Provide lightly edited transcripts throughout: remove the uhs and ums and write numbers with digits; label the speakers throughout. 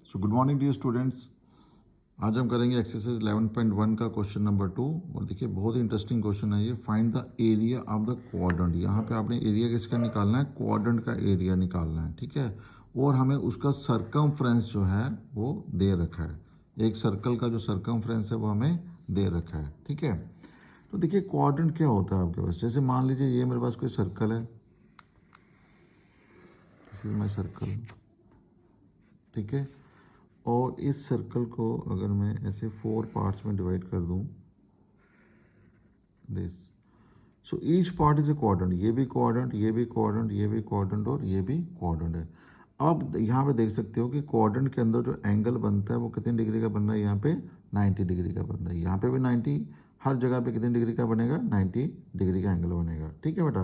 Speaker 1: सो good morning dear students. आज हम करेंगे एक्सरसाइज 11.1 का क्वेश्चन नंबर 2। और देखिए बहुत ही इंटरेस्टिंग क्वेश्चन है ये। Find the area of the quadrant. यहाँ पे आपने एरिया किसका निकालना है? क्वाड्रेंट का एरिया निकालना है, ठीक है। और हमें उसका सरकमफ्रेंस जो है वो दे रखा है। एक सर्कल का जो सरकमफ्रेंस है वो हमें दे रखा है, ठीक है। तो देखिए क्वाड्रेंट क्या होता है आपके पास। जैसे मान लीजिए ये मेरे पास कोई सर्कल है, दिस इज माई सर्कल, ठीक है। और इस सर्कल को अगर मैं ऐसे 4 पार्ट्स में डिवाइड कर दूं, this, so each part is a quadrant. ये भी क्वाड्रेंट, ये भी क्वाड्रेंट, ये भी क्वाड्रेंट और ये भी क्वाड्रेंट है। अब यहाँ पे देख सकते हो कि क्वाड्रेंट के अंदर जो एंगल बनता है वो कितने डिग्री का बन रहा है? यहाँ पे 90 डिग्री का बन रहा है। यहाँ पे भी 90, हर जगह पे कितने डिग्री का बनेगा? 90 डिग्री का एंगल बनेगा, ठीक है बेटा।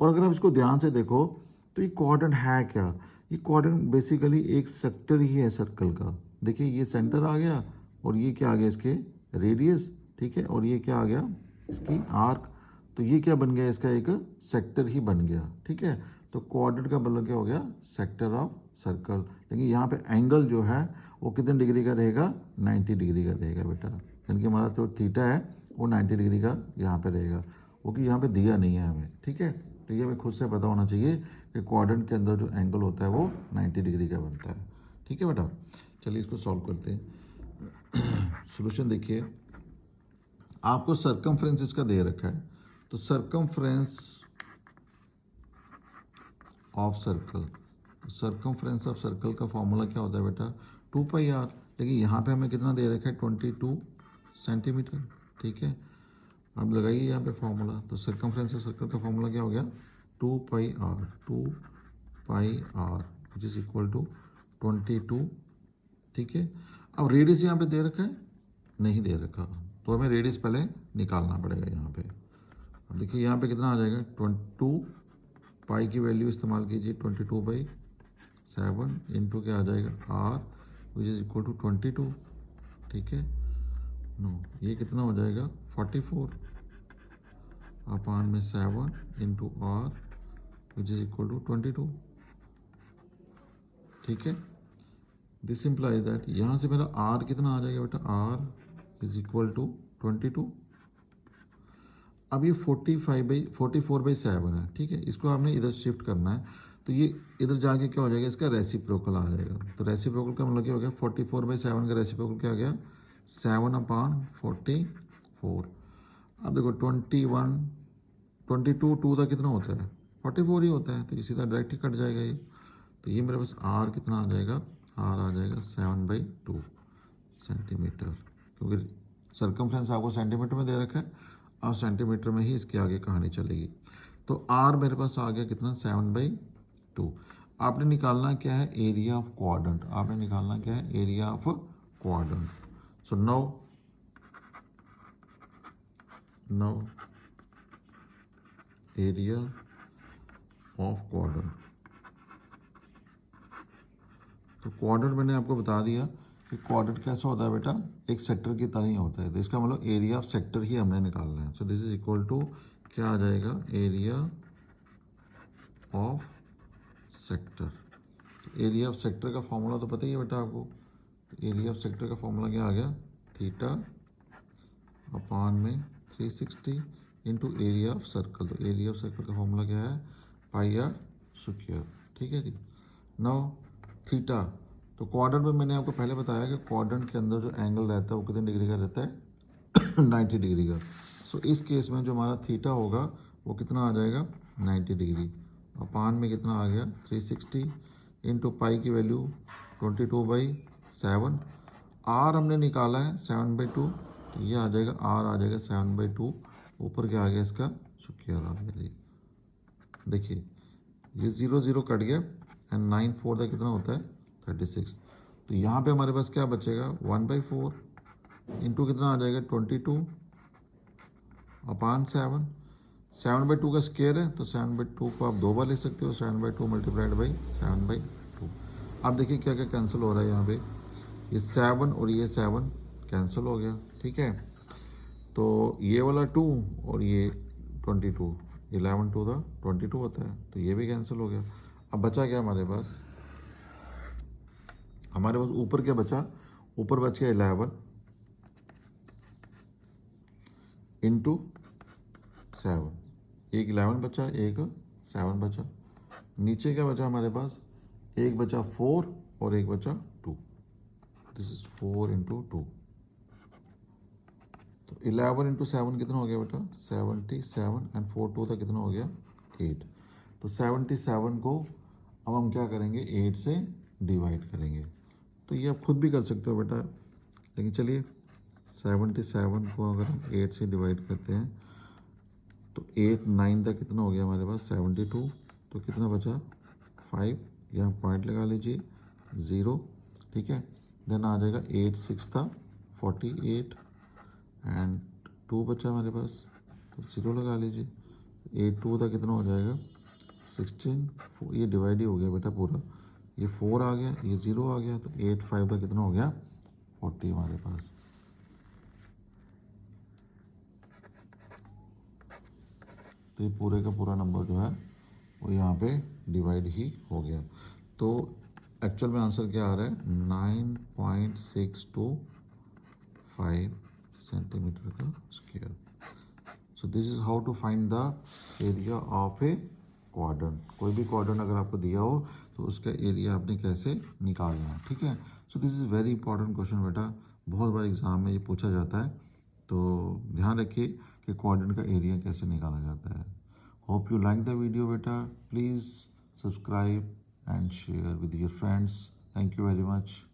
Speaker 1: और अगर आप इसको ध्यान से देखो तो ये क्वाड्रेंट है क्या? ये क्वाड्रेंट बेसिकली एक सेक्टर ही है सर्कल का। देखिए ये सेंटर आ गया और ये क्या आ गया? इसके रेडियस, ठीक है। और ये क्या आ गया? इसकी आर्क। तो ये क्या बन गया? इसका एक सेक्टर ही बन गया, ठीक है। तो क्वाड्रेंट का मतलब क्या हो गया? Sector of circle. लेकिन यहाँ पे एंगल जो है वो कितने डिग्री का रहेगा? 90 डिग्री का रहेगा बेटा। यानी कि हमारा जो थीटा है वो 90 डिग्री का यहाँ पे रहेगा, वो कि यहाँ पे दिया नहीं है हमें, ठीक है। तो ये हमें खुद से पता होना चाहिए कि क्वाड्रेंट के अंदर जो एंगल होता है वो 90 डिग्री का बनता है, ठीक है बेटा। चलिए इसको सॉल्व करते हैं। सॉल्यूशन देखिए, आपको सरकमफ्रेंस इसका दे रखा है। तो circumference of circle, circumference of circle का फॉर्मूला क्या होता है बेटा? 2πr। लेकिन यहाँ पे हमें कितना दे रखा है? 22 सेंटीमीटर, ठीक है। अब लगाइए यहाँ पे फॉर्मूला। तो सरकमफ्रेंस ऑफ सर्कल का फॉर्मूला क्या हो गया? 2πr, 2πr which is equal to 22, ठीक है। अब रेडियस यहाँ पे दे रखा है? नहीं दे रखा, तो हमें रेडियस पहले निकालना पड़ेगा यहाँ पे। अब देखिए यहाँ पे कितना आ जाएगा? 22 पाई की वैल्यू इस्तेमाल कीजिए, 22/7 इंटू क्या आ जाएगा? r which is equal to 22, ठीक है। नो, ये कितना हो जाएगा? 44 अपान में 7 into r which is equal to 22, ठीक है। दिस इम्प्लाइज दैट यहाँ से मेरा r कितना आ जाएगा बेटा? r is equal to 22। अब ये 44/7 है, ठीक है। इसको आपने इधर शिफ्ट करना है, तो ये इधर जाके क्या हो जाएगा? इसका रेसिप्रोकल आ जाएगा। तो रेसिप्रोकल का मतलब क्या हो गया? 44/7 का रेसिप्रोकल क्या हो गया? 7/44। अब देखो 21, 22 2 का कितना होता है? 44 ही होता है, तो इसी तरह डायरेक्ट ही कट जाएगा ये। तो ये मेरे पास r कितना आ जाएगा? r आ जाएगा 7/2 सेंटीमीटर, क्योंकि सरकमफ्रेंस आपको सेंटीमीटर में दे रखा है। अब सेंटीमीटर में ही इसके आगे कहानी चलेगी। तो r मेरे पास आ गया कितना? 7/2। आपने निकालना क्या है? Area of quadrant. आपने निकालना क्या है? Area of quadrant. So now area of quadrant. तो क्वाड्रेंट मैंने आपको बता दिया कि क्वाड्रेंट कैसा होता है बेटा? एक सेक्टर की तरह ही होता है। तो इसका मतलब एरिया ऑफ सेक्टर ही हमने निकालना है। So this is equal to क्या आ जाएगा? Area of sector. Area of sector का फॉर्मूला तो पता ही है बेटा आपको। एरिया ऑफ सेक्टर का फॉर्मूला क्या आ गया? थीटा अपान में 360 इंटू एरिया ऑफ सर्कल। तो एरिया ऑफ सर्कल का फॉर्मूला क्या है? πr², ठीक है जी। नाउ थीटा, तो क्वाड्रेंट में मैंने आपको पहले बताया कि क्वाड्रेंट के अंदर जो एंगल रहता है वो कितने डिग्री का रहता है? 90 डिग्री का। सो इस केस में जो हमारा थीटा होगा वो कितना आ जाएगा? 90 डिग्री। अपान में कितना आ गया? 360 इंटू पाई की वैल्यू 22/7। r हमने निकाला है 7/2, तो ये आ जाएगा r आ जाएगा 7/2। ऊपर क्या आ गया? इसका स्क्वायर आ गया। देखिए ये 0 0 कट गया एंड 9 4 का कितना होता है? 36। तो यहाँ पे हमारे पास क्या बचेगा? 1/4 इंटू कितना आ जाएगा? 22 अपान 7। 7/2 का स्क्वायर है, तो 7/2 को आप 2 बार ले सकते हो। 7/2 मल्टीप्लाइड बाई 7/2। अब देखिए क्या क्या कैंसिल हो रहा है यहाँ पे। ये 7 और ये 7 कैंसिल हो गया, ठीक है। तो ये वाला 2 और ये 22, 11 2 था 22 होता है, तो ये भी कैंसिल हो गया। अब बचा क्या हमारे पास? हमारे पास ऊपर क्या बचा, ऊपर बच गया 11 इंटू 7, एक 11 बचा, एक 7 बचा। नीचे क्या बचा हमारे पास, एक बचा 4 और एक बचा 2, दिस इज 4 इंटू 2। तो 11 इंटू 7 कितना हो गया बेटा, 77, एंड 4 2 था कितना हो गया, 8। तो 77 को अब हम क्या करेंगे, 8 से डिवाइड करेंगे। तो ये आप खुद भी कर सकते हो बेटा, लेकिन चलिए 77 को अगर हम 8 से डिवाइड करते हैं तो 8 9 तक कितना हो गया हमारे पास, 72। तो कितना बचा, 5, यहाँ पॉइंट लगा लीजिए, 0, ठीक है। देन आ जाएगा 8 6 था 48, एंड 2 बचा हमारे पास, तो 0 लगा लीजिए। 8 2 था कितना हो जाएगा, 16। ये डिवाइड ही हो गया बेटा पूरा, ये 4 आ गया, ये 0 आ गया, तो 8 5 का कितना हो गया, 40 हमारे पास। तो ये पूरे का पूरा नंबर जो है वो यहाँ पे डिवाइड ही हो गया। तो एक्चुअल में आंसर क्या आ रहा है, 9.625 सेंटीमीटर का square. So this is how to find the area of a quadrant. कोई भी क्वाड्रेंट अगर आपको दिया हो तो उसका एरिया आपने कैसे निकालना है, ठीक है। So this is very important question बेटा, बहुत बार एग्जाम में ये पूछा जाता है, तो ध्यान रखिए कि क्वाड्रेंट का एरिया कैसे निकाला जाता है। Hope you like the video बेटा, please subscribe and share with your friends. Thank you very much.